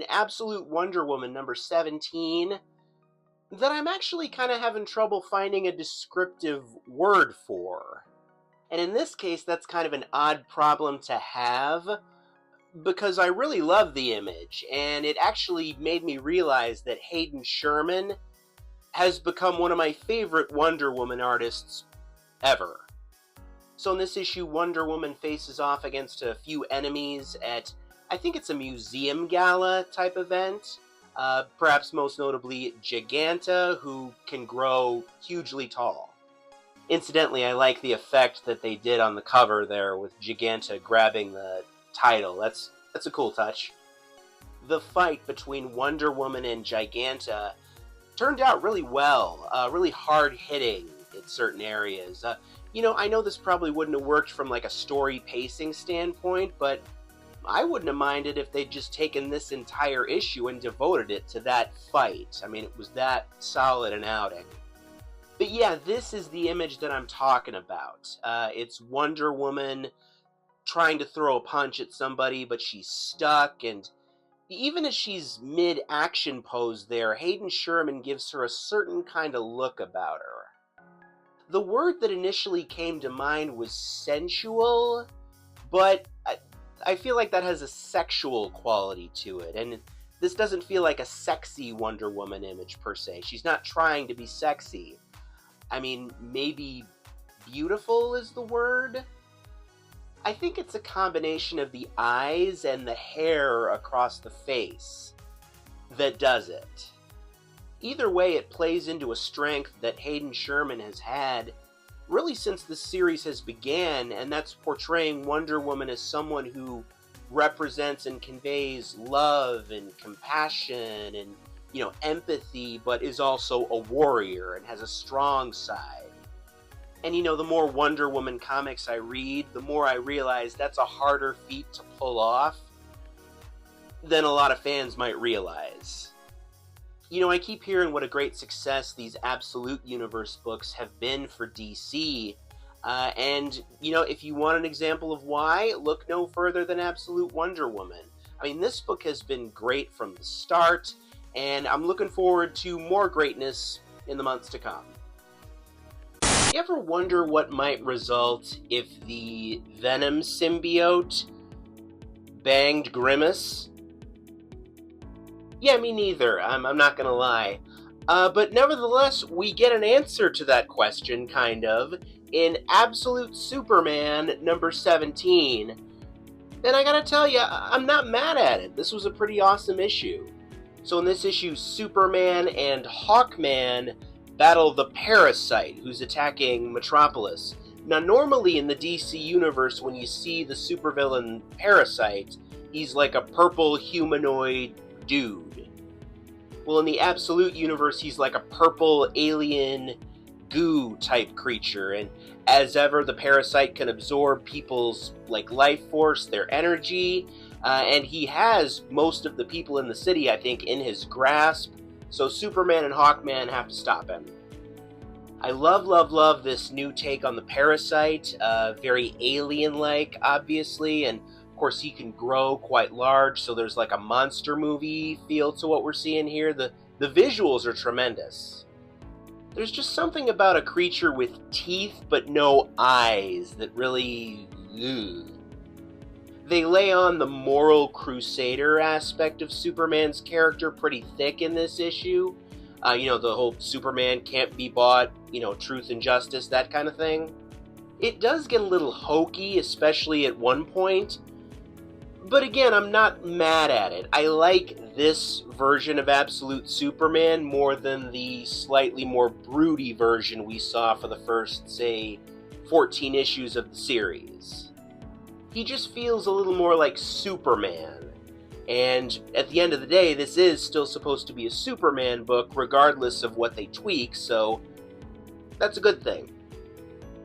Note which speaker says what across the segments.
Speaker 1: in Absolute Wonder Woman number 17 that I'm actually kind of having trouble finding a descriptive word for. And in this case, that's kind of an odd problem to have because I really love the image, and it actually made me realize that Hayden Sherman has become one of my favorite Wonder Woman artists ever. So in this issue, Wonder Woman faces off against a few enemies at, I think it's a museum gala type event. Perhaps most notably Giganta, who can grow hugely tall. Incidentally, I like the effect that they did on the cover there with Giganta grabbing the title. That's a cool touch. The fight between Wonder Woman and Giganta turned out really well, really hard-hitting in certain areas. I know this probably wouldn't have worked from like a story pacing standpoint, but I wouldn't have minded if they'd just taken this entire issue and devoted it to that fight. I mean, it was that solid an outing. But yeah, this is the image that I'm talking about. It's Wonder Woman trying to throw a punch at somebody, but she's stuck, and even as she's mid-action pose there, Hayden Sherman gives her a certain kind of look about her. The word that initially came to mind was sensual, but I feel like that has a sexual quality to it, and this doesn't feel like a sexy Wonder Woman image per se. She's not trying to be sexy. I mean, maybe beautiful is the word? I think it's a combination of the eyes and the hair across the face that does it. Either way, it plays into a strength that Hayden Sherman has had really since the series has began, and that's portraying Wonder Woman as someone who represents and conveys love and compassion and, empathy, but is also a warrior and has a strong side. And the more Wonder Woman comics I read, the more I realize that's a harder feat to pull off than a lot of fans might realize. I keep hearing what a great success these Absolute Universe books have been for DC. And if you want an example of why, look no further than Absolute Wonder Woman. I mean, this book has been great from the start, and I'm looking forward to more greatness in the months to come. You ever wonder what might result if the Venom symbiote banged Grimace? Yeah, me neither. I'm not gonna lie. But nevertheless, we get an answer to that question, kind of, in Absolute Superman number 17. And I gotta tell you, I'm not mad at it. This was a pretty awesome issue. So in this issue, Superman and Hawkman battle the Parasite, who's attacking Metropolis. Now, normally in the DC universe, when you see the supervillain Parasite, he's like a purple humanoid dude. Well, in the Absolute universe, he's like a purple alien goo type creature, and as ever, the Parasite can absorb people's life force, their energy, and he has most of the people in the city, I think, in his grasp. So Superman and Hawkman have to stop him. I love this new take on the Parasite. Very alien-like, obviously, and of course he can grow quite large, so there's like a monster movie feel to what we're seeing here. The visuals are tremendous. There's just something about a creature with teeth but no eyes that really... They lay on the moral crusader aspect of Superman's character pretty thick in this issue. The whole Superman can't be bought, truth and justice, that kind of thing. It does get a little hokey, especially at one point. But again, I'm not mad at it. I like this version of Absolute Superman more than the slightly more broody version we saw for the first, say, 14 issues of the series. He just feels a little more like Superman. And at the end of the day, this is still supposed to be a Superman book, regardless of what they tweak, so that's a good thing.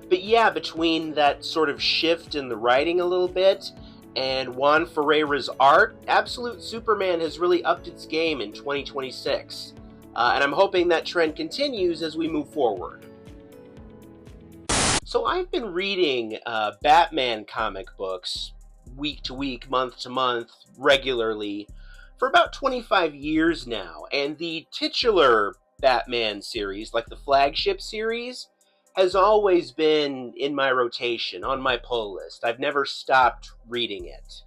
Speaker 1: But yeah, between that sort of shift in the writing a little bit, and Juan Ferreira's art, Absolute Superman has really upped its game in 2026. And I'm hoping that trend continues as we move forward. So I've been reading Batman comic books week to week, month to month, regularly, for about 25 years now, and the titular Batman series, like the flagship series, has always been in my rotation, on my pull list. I've never stopped reading it.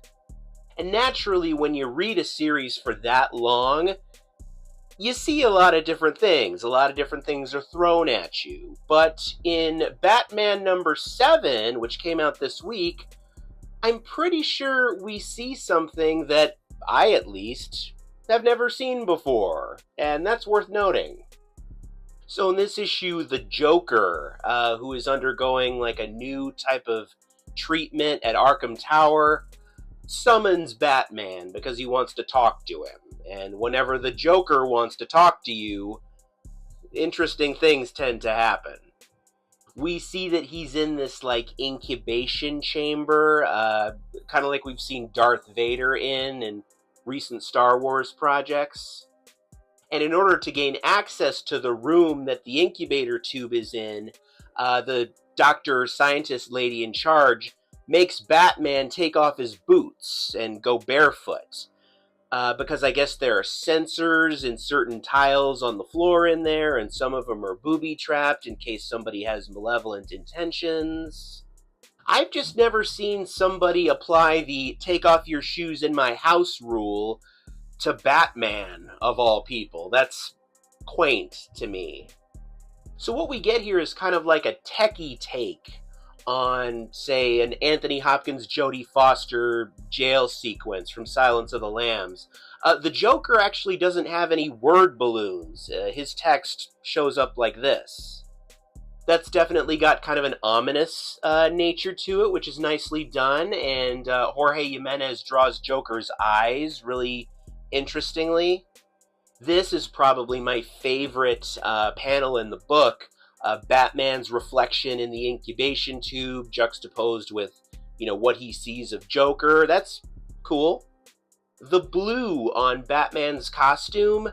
Speaker 1: And naturally, when you read a series for that long, you see a lot of different things. A lot of different things are thrown at you. But in Batman number 7, which came out this week, I'm pretty sure we see something that I, at least, have never seen before. And that's worth noting. So in this issue, the Joker, who is undergoing like a new type of treatment at Arkham Tower, summons Batman because he wants to talk to him. And whenever the Joker wants to talk to you, interesting things tend to happen. We see that he's in this like incubation chamber, kind of like we've seen Darth Vader in recent Star Wars projects. And in order to gain access to the room that the incubator tube is in, the doctor scientist lady in charge makes Batman take off his boots and go barefoot. Because I guess there are sensors in certain tiles on the floor in there, and some of them are booby-trapped in case somebody has malevolent intentions. I've just never seen somebody apply the take off your shoes in my house rule to Batman, of all people. That's quaint to me. So what we get here is kind of like a techie take on, say, an Anthony Hopkins, Jodie Foster jail sequence from Silence of the Lambs. The Joker actually doesn't have any word balloons. His text shows up like this. That's definitely got kind of an ominous nature to it, which is nicely done, and Jorge Jimenez draws Joker's eyes really interestingly. This is probably my favorite panel in the book. Batman's reflection in the incubation tube juxtaposed with, what he sees of Joker. That's cool. The blue on Batman's costume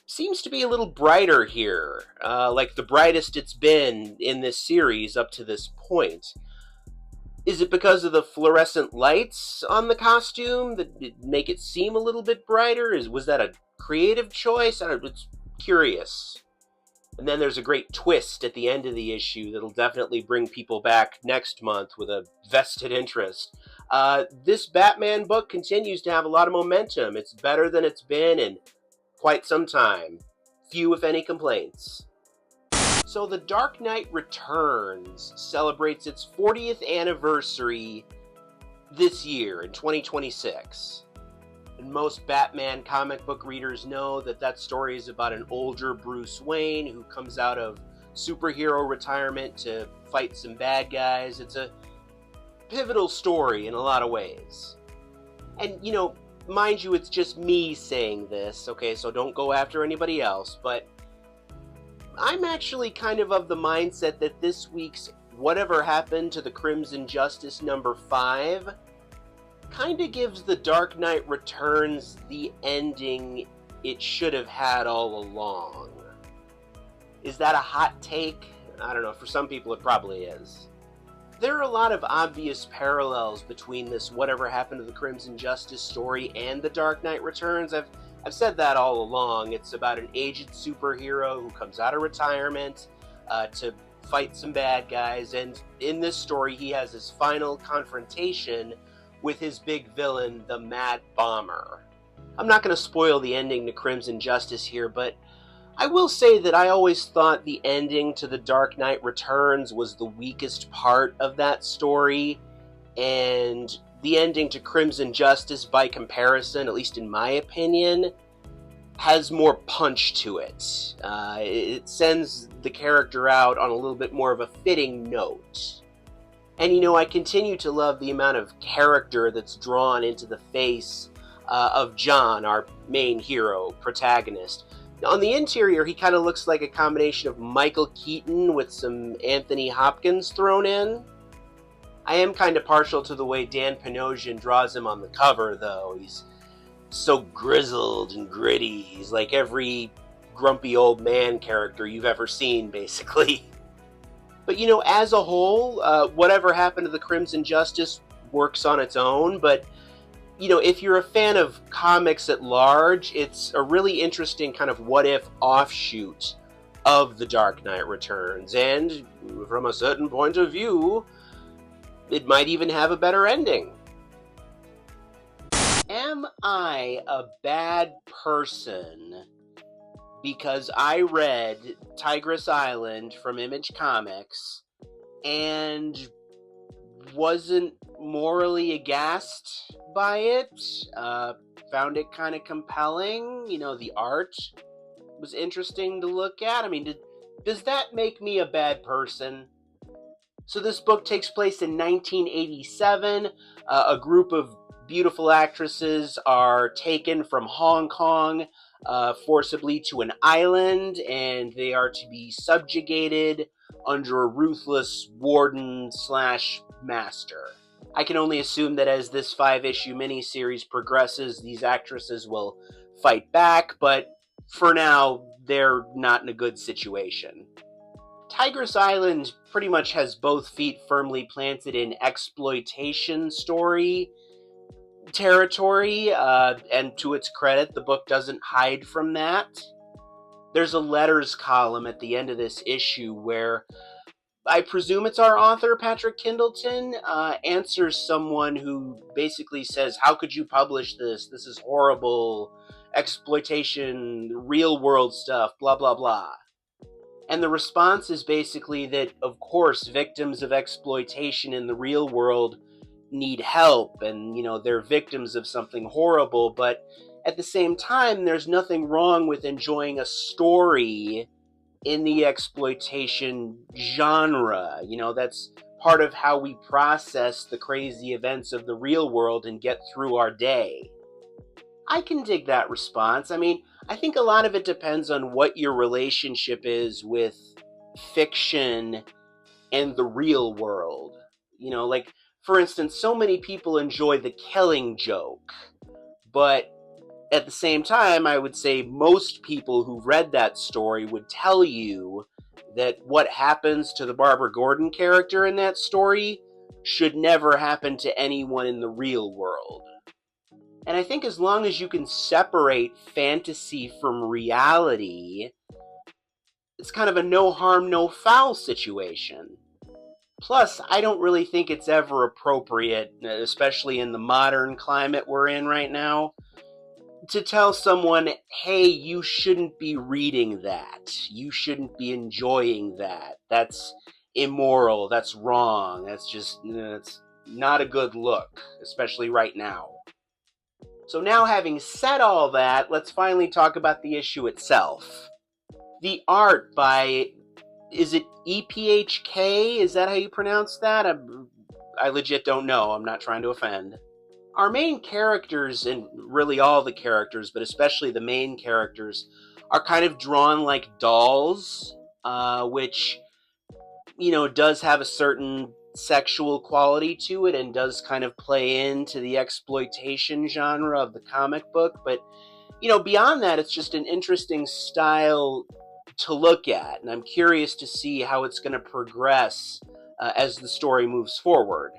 Speaker 1: seems to be a little brighter here, like the brightest it's been in this series up to this point. Is it because of the fluorescent lights on the costume that make it seem a little bit brighter? Was that a creative choice? It's curious. And then there's a great twist at the end of the issue that'll definitely bring people back next month with a vested interest. This Batman book continues to have a lot of momentum. It's better than it's been in quite some time. Few, if any, complaints. So The Dark Knight Returns celebrates its 40th anniversary this year in 2026. And most Batman comic book readers know that story is about an older Bruce Wayne who comes out of superhero retirement to fight some bad guys. It's a pivotal story in a lot of ways. And, mind you, it's just me saying this, okay, so don't go after anybody else, but I'm actually kind of the mindset that this week's Whatever Happened to the Crimson Justice number 5 kind of gives The Dark Knight Returns the ending it should have had all along. Is that a hot take? I don't know, for some people it probably is. There are a lot of obvious parallels between this Whatever Happened to the Crimson Justice story and The Dark Knight Returns. I've said that all along. It's about an aged superhero who comes out of retirement to fight some bad guys, and in this story he has his final confrontation with his big villain, the Mad Bomber. I'm not going to spoil the ending to Crimson Justice here, but I will say that I always thought the ending to The Dark Knight Returns was the weakest part of that story, and the ending to Crimson Justice, by comparison, at least in my opinion, has more punch to it. It sends the character out on a little bit more of a fitting note. And I continue to love the amount of character that's drawn into the face of John, our main hero, protagonist. On the interior, he kind of looks like a combination of Michael Keaton with some Anthony Hopkins thrown in. I am kind of partial to the way Dan Panosian draws him on the cover, though. He's so grizzled and gritty. He's like every grumpy old man character you've ever seen, basically. But, as a whole, Whatever Happened to the Crimson Justice works on its own, but if you're a fan of comics at large, it's a really interesting kind of what-if offshoot of The Dark Knight Returns, and from a certain point of view, it might even have a better ending. Am I a bad person because I read Tigress Island from Image Comics and wasn't morally aghast by it? Found it kind of compelling. The art was interesting to look at. I mean, does that make me a bad person? So this book takes place in 1987. A group of beautiful actresses are taken from Hong Kong forcibly to an island, and they are to be subjugated under a ruthless warden/master. I can only assume that as this 5-issue miniseries progresses, these actresses will fight back, but for now, they're not in a good situation. Tigress Island pretty much has both feet firmly planted in exploitation story territory, and to its credit, the book doesn't hide from that. There's a letters column at the end of this issue where I presume it's our author, Patrick Kindleton, answers someone who basically says, how could you publish this? This is horrible. Exploitation, real world stuff, blah, blah, blah. And the response is basically that, of course, victims of exploitation in the real world need help, and, they're victims of something horrible, but at the same time, there's nothing wrong with enjoying a story in the exploitation genre. That's part of how we process the crazy events of the real world and get through our day. I can dig that response. I mean, I think a lot of it depends on what your relationship is with fiction and the real world. Like, for instance, so many people enjoy The Killing Joke, but at the same time, I would say most people who read that story would tell you that what happens to the Barbara Gordon character in that story should never happen to anyone in the real world. And I think as long as you can separate fantasy from reality, it's kind of a no harm, no foul situation. Plus, I don't really think it's ever appropriate, especially in the modern climate we're in right now, to tell someone, hey, you shouldn't be reading that. You shouldn't be enjoying that. That's immoral. That's wrong. That's not a good look, especially right now. So now, having said all that, let's finally talk about the issue itself. The art by, is it EPHK? Is that how you pronounce that? I legit don't know. I'm not trying to offend. Our main characters, and really all the characters, but especially the main characters, are kind of drawn like dolls, which, does have a certain sexual quality to it and does kind of play into the exploitation genre of the comic book. But, beyond that, it's just an interesting style to look at, and I'm curious to see how it's going to progress as the story moves forward.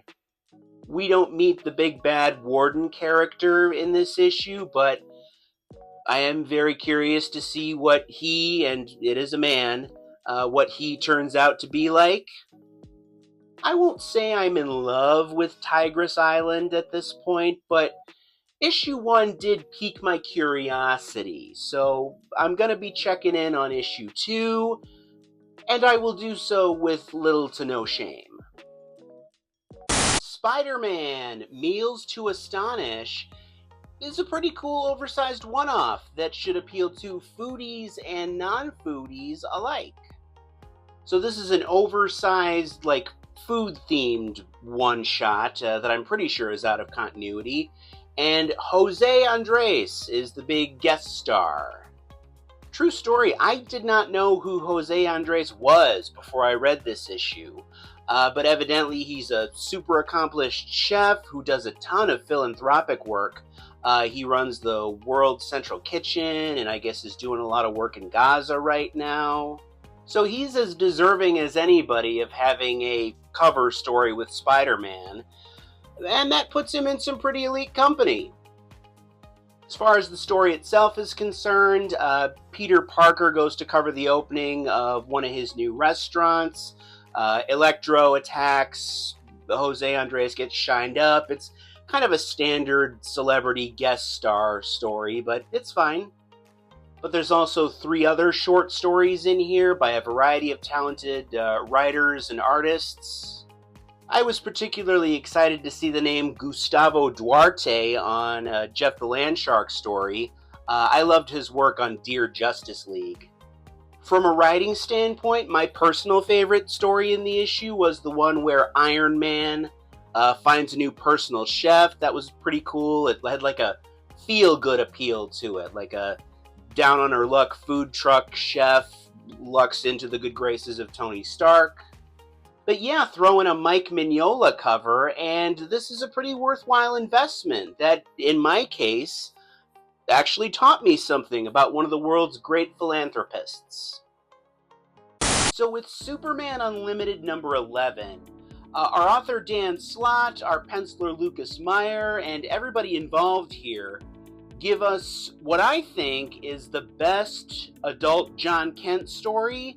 Speaker 1: We don't meet the big bad warden character in this issue, but I am very curious to see what he, and it is a man, what he turns out to be like. I won't say I'm in love with Tigress Island at this point, but issue 1 did pique my curiosity, so I'm going to be checking in on issue 2, and I will do so with little to no shame. Spider-Man Meals to Astonish is a pretty cool oversized one-off that should appeal to foodies and non-foodies alike. So this is an oversized, food-themed one-shot that I'm pretty sure is out of continuity, and Jose Andres is the big guest star. True story, I did not know who Jose Andres was before I read this issue. But evidently he's a super accomplished chef who does a ton of philanthropic work. He runs the World Central Kitchen, and I guess is doing a lot of work in Gaza right now. So he's as deserving as anybody of having a cover story with Spider-Man. and that puts him in some pretty elite company. As far as the story itself is concerned, Peter Parker goes to cover the opening of one of his new restaurants. Electro attacks, Jose Andres gets shined up. It's kind of a standard celebrity guest star story, but it's fine. But there's also 3 other short stories in here by a variety of talented writers and artists. I was particularly excited to see the name Gustavo Duarte on Jeff the Landshark story. I loved his work on Dear Justice League. From a writing standpoint, my personal favorite story in the issue was the one where Iron Man finds a new personal chef. That was pretty cool. It had like a feel-good appeal to it, like a down-on-her-luck food truck chef lucks into the good graces of Tony Stark. But yeah, throw in a Mike Mignola cover, and this is a pretty worthwhile investment that, in my case, actually taught me something about one of the world's great philanthropists. So with Superman Unlimited number 11, our author Dan Slott, our penciler Lucas Meyer, and everybody involved here give us what I think is the best adult John Kent story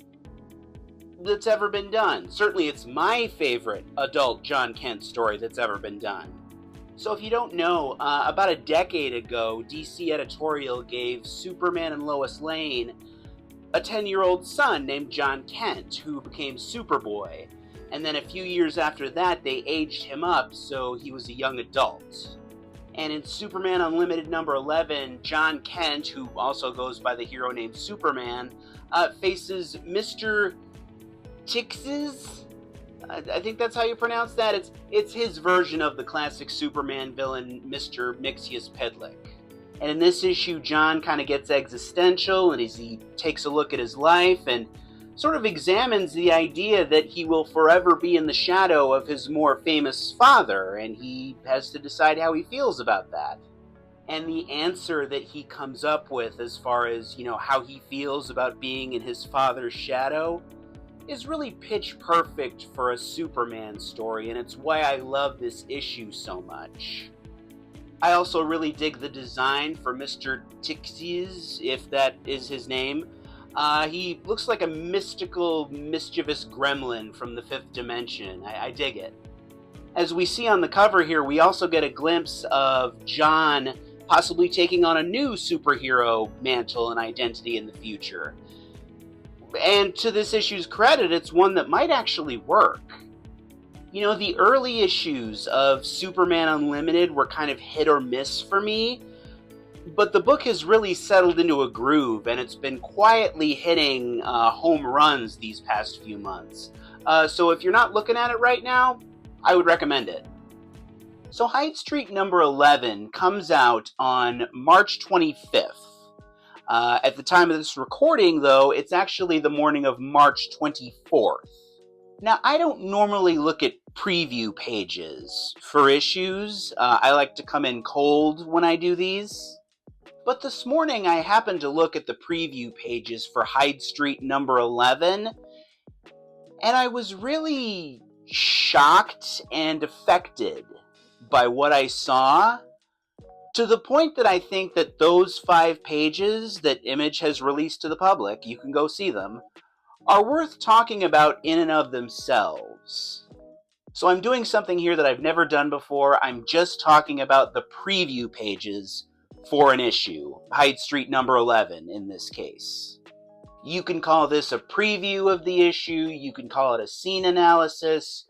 Speaker 1: that's ever been done. Certainly it's my favorite adult John Kent story that's ever been done. So if you don't know, about a decade ago, DC Editorial gave Superman and Lois Lane a 10-year-old son named John Kent, who became Superboy. And then a few years after that, they aged him up so he was a young adult. And in Superman Unlimited number 11, John Kent, who also goes by the hero named Superman, faces Mr. Tigress? I think that's how you pronounce that. It's his version of the classic Superman villain, Mr. Mxyzptlk. And in this issue, John kind of gets existential, and as he takes a look at his life and sort of examines the idea that he will forever be in the shadow of his more famous father, and he has to decide how he feels about that. And the answer that he comes up with as far as, how he feels about being in his father's shadow is really pitch perfect for a Superman story, and it's why I love this issue so much. I also really dig the design for Mr. Tigress, if that is his name. He looks like a mystical, mischievous gremlin from the 5th dimension. I dig it. As we see on the cover here, we also get a glimpse of John possibly taking on a new superhero mantle and identity in the future. And to this issue's credit, it's one that might actually work. The early issues of Superman Unlimited were kind of hit or miss for me, but the book has really settled into a groove, and it's been quietly hitting home runs these past few months. So if you're not looking at it right now, I would recommend it. So Hyde Street number 11 comes out on March 25th. At the time of this recording, though, it's actually the morning of March 24th. Now, I don't normally look at preview pages for issues. I like to come in cold when I do these. But this morning, I happened to look at the preview pages for Hyde Street number 11, and I was really shocked and affected by what I saw, to the point that I think that those 5 pages that Image has released to the public, you can go see them, are worth talking about in and of themselves. So I'm doing something here that I've never done before. I'm just talking about the preview pages for an issue, Hyde Street number 11 in this case. You can call this a preview of the issue, you can call it a scene analysis,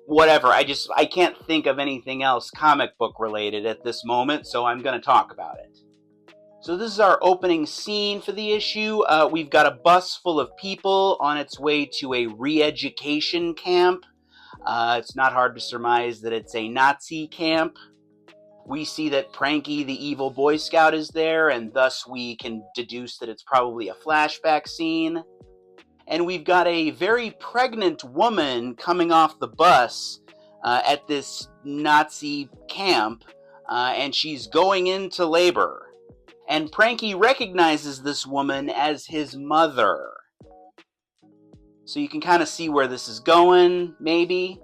Speaker 1: whatever. I can't think of anything else comic book related at this moment, so I'm going to talk about it. So this is our opening scene for the issue. We've got a bus full of people on its way to a re-education camp. It's not hard to surmise that it's a Nazi camp. We see that Pranky, the evil Boy Scout, is there, and thus we can deduce that it's probably a flashback scene. And we've got a very pregnant woman coming off the bus at this Nazi camp, and she's going into labor. And Pranky recognizes this woman as his mother. So you can kind of see where this is going, maybe.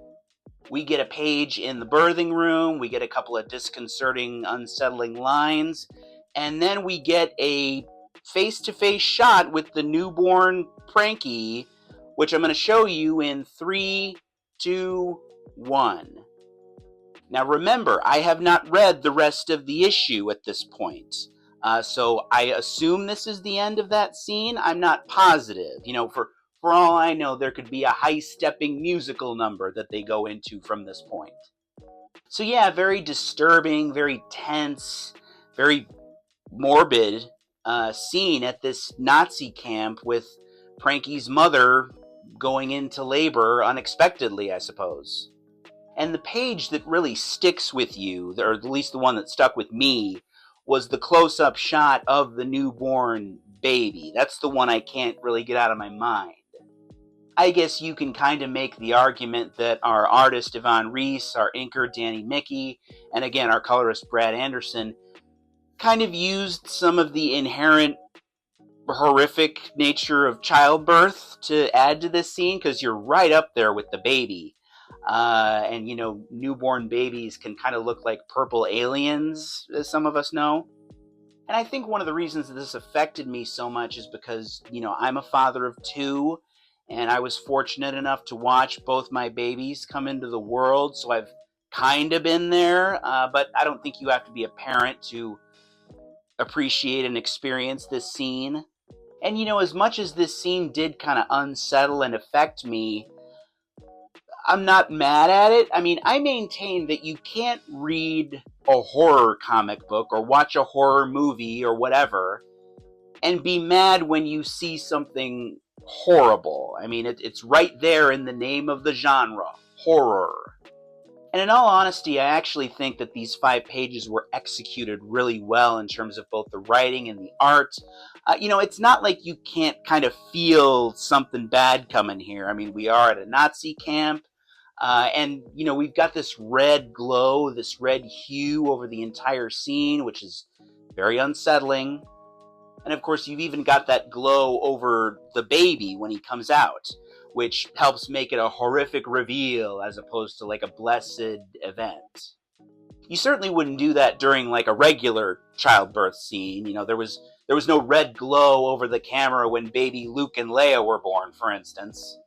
Speaker 1: We get a page in the birthing room, we get a couple of disconcerting, unsettling lines, and then we get a face-to-face shot with the newborn Pranky, which I'm going to show you in 3, 2, 1. Now remember, I have not read the rest of the issue at this point. So I assume this is the end of that scene. I'm not positive. For all I know, there could be a high-stepping musical number that they go into from this point. So yeah, very disturbing, very tense, very morbid scene at this Nazi camp with Pranky's mother going into labor unexpectedly, I suppose. And the page that really sticks with you, or at least the one that stuck with me, was the close-up shot of the newborn baby. That's the one I can't really get out of my mind. I guess you can kind of make the argument that our artist Yvonne Reese, our inker Danny Mickey, and again our colorist Brad Anderson kind of used some of the inherent horrific nature of childbirth to add to this scene, because you're right up there with the baby. And newborn babies can kind of look like purple aliens, as some of us know. And I think one of the reasons that this affected me so much is because, I'm a father of 2, and I was fortunate enough to watch both my babies come into the world, so I've kind of been there, but I don't think you have to be a parent to appreciate and experience this scene. And, as much as this scene did kind of unsettle and affect me, I'm not mad at it. I mean, I maintain that you can't read a horror comic book or watch a horror movie or whatever and be mad when you see something horrible. I mean, it's right there in the name of the genre, horror. And in all honesty, I actually think that these 5 pages were executed really well in terms of both the writing and the art. It's not like you can't kind of feel something bad coming here. I mean, we are at a Nazi camp. And we've got this red glow, this red hue over the entire scene, which is very unsettling. And of course, you've even got that glow over the baby when he comes out, which helps make it a horrific reveal as opposed to like a blessed event. You certainly wouldn't do that during like a regular childbirth scene. There was no red glow over the camera when baby Luke and Leia were born, for instance.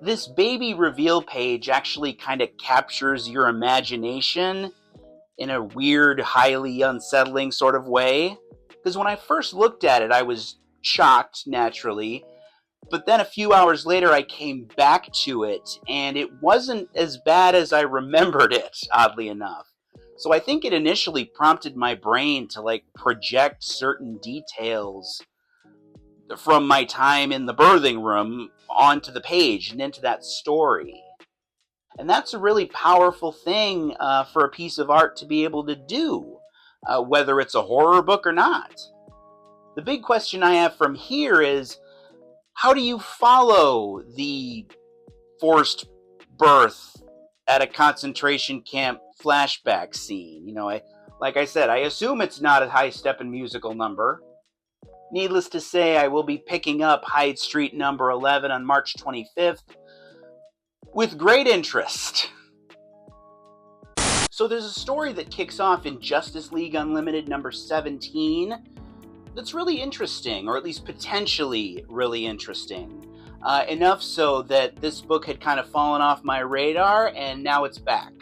Speaker 1: This baby reveal page actually kind of captures your imagination in a weird, highly unsettling sort of way. Because when I first looked at it, I was shocked, naturally. But then a few hours later, I came back to it, and it wasn't as bad as I remembered it, oddly enough. So I think it initially prompted my brain to, project certain details from my time in the birthing room onto the page and into that story. And that's a really powerful thing for a piece of art to be able to do, whether it's a horror book or not. The big question I have from here is, how do you follow the forced birth at a concentration camp flashback scene? Like I said, I assume it's not a high-stepping musical number. Needless to say, I will be picking up Hyde Street number 11 on March 25th with great interest. So there's a story that kicks off in Justice League Unlimited number 17 that's really interesting, or at least potentially really interesting. Enough so that this book had kind of fallen off my radar, and now it's back.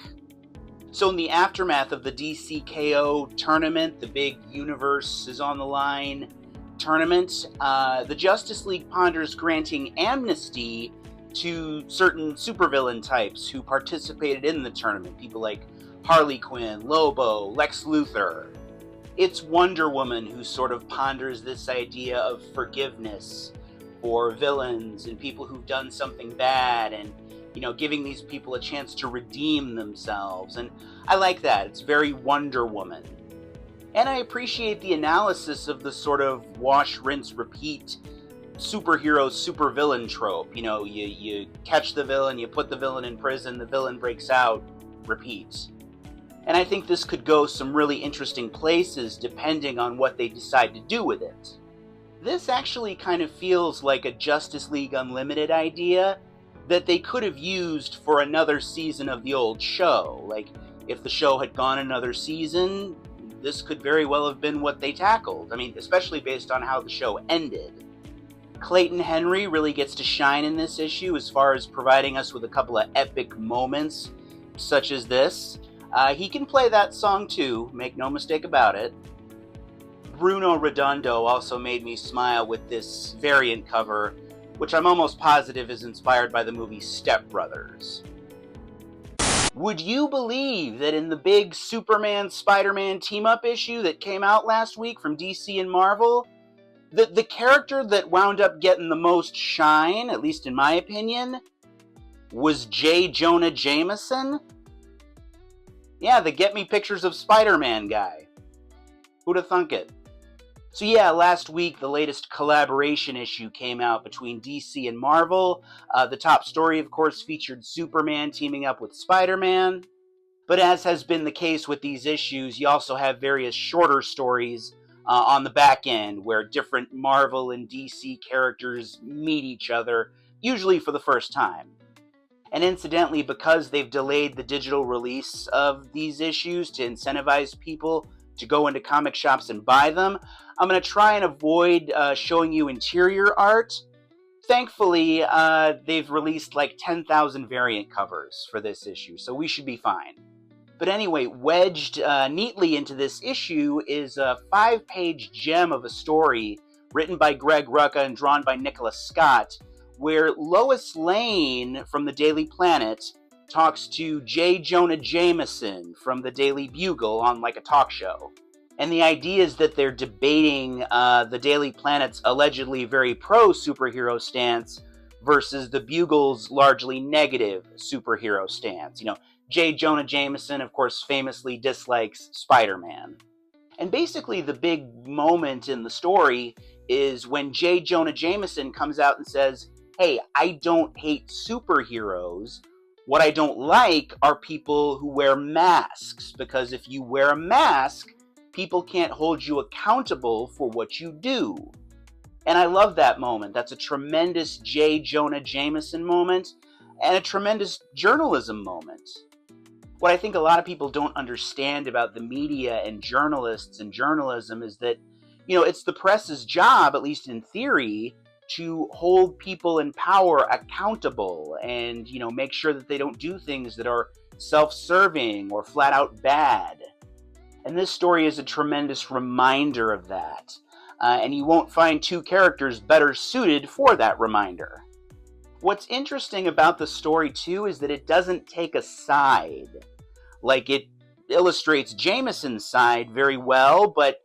Speaker 1: So in the aftermath of the DCKO tournament, the big universe is on the line tournament, the Justice League ponders granting amnesty to certain supervillain types who participated in the tournament. People like Harley Quinn, Lobo, Lex Luthor. It's Wonder Woman who sort of ponders this idea of forgiveness for villains and people who've done something bad, and giving these people a chance to redeem themselves. And I like that. It's very Wonder Woman. And I appreciate the analysis of the sort of wash, rinse, repeat superhero, supervillain trope. You catch the villain, you put the villain in prison, the villain breaks out, repeat. And I think this could go some really interesting places depending on what they decide to do with it. This actually kind of feels like a Justice League Unlimited idea, that they could have used for another season of the old show. Like, if the show had gone another season, this could very well have been what they tackled. I mean, especially based on how the show ended. Clayton Henry really gets to shine in this issue as far as providing us with a couple of epic moments, such as this. He can play that song too, make no mistake about it. Bruno Redondo also made me smile with this variant cover, which I'm almost positive is inspired by the movie Step Brothers. Would you believe that in the big Superman-Spider-Man team-up issue that came out last week from DC and Marvel, the character that wound up getting the most shine, at least in my opinion, was J. Jonah Jameson? Yeah, the Get Me Pictures of Spider-Man guy. Who'd have thunk it? So yeah, last week the latest collaboration issue came out between DC and Marvel. The top story, of course, featured Superman teaming up with Spider-Man. But as has been the case with these issues, you also have various shorter stories on the back end where different Marvel and DC characters meet each other, usually for the first time. And incidentally, because they've delayed the digital release of these issues to incentivize people to go into comic shops and buy them, I'm going to try and avoid showing you interior art. Thankfully, they've released like 10,000 variant covers for this issue, so we should be fine. But anyway, wedged neatly into this issue is a 5-page gem of a story written by Greg Rucka and drawn by Nicholas Scott, where Lois Lane from the Daily Planet talks to J. Jonah Jameson from the Daily Bugle on like a talk show. And the idea is that they're debating the Daily Planet's allegedly very pro-superhero stance versus the Bugle's largely negative superhero stance. You know, J. Jonah Jameson, of course, famously dislikes Spider-Man. And basically the big moment in the story is when J. Jonah Jameson comes out and says, hey, I don't hate superheroes. What I don't like are people who wear masks, because if you wear a mask, people can't hold you accountable for what you do. And I love that moment. That's a tremendous J. Jonah Jameson moment and a tremendous journalism moment. What I think a lot of people don't understand about the media and journalists and journalism is that, you know, it's the press's job, at least in theory, to hold people in power accountable and, you know, make sure that they don't do things that are self-serving or flat out bad. And this story is a tremendous reminder of that. And you won't find two characters better suited for that reminder. What's interesting about the story, too, is that it doesn't take a side. Like, it illustrates Jameson's side very well, but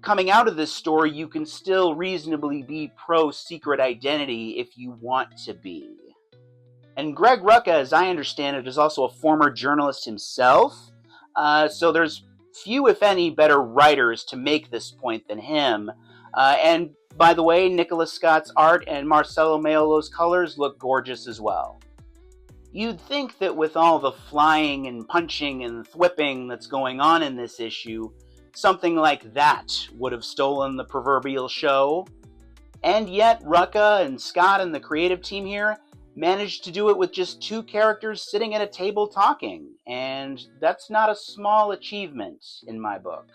Speaker 1: coming out of this story, you can still reasonably be pro-secret identity if you want to be. And Greg Rucka, as I understand it, is also a former journalist himself, so there's few, if any, better writers to make this point than him. And by the way, Nicholas Scott's art and Marcelo Maiolo's colors look gorgeous as well. You'd think that with all the flying and punching and thwipping that's going on in this issue, something like that would have stolen the proverbial show. And yet, Rucka and Scott and the creative team here managed to do it with just two characters sitting at a table talking, and that's not a small achievement in my book.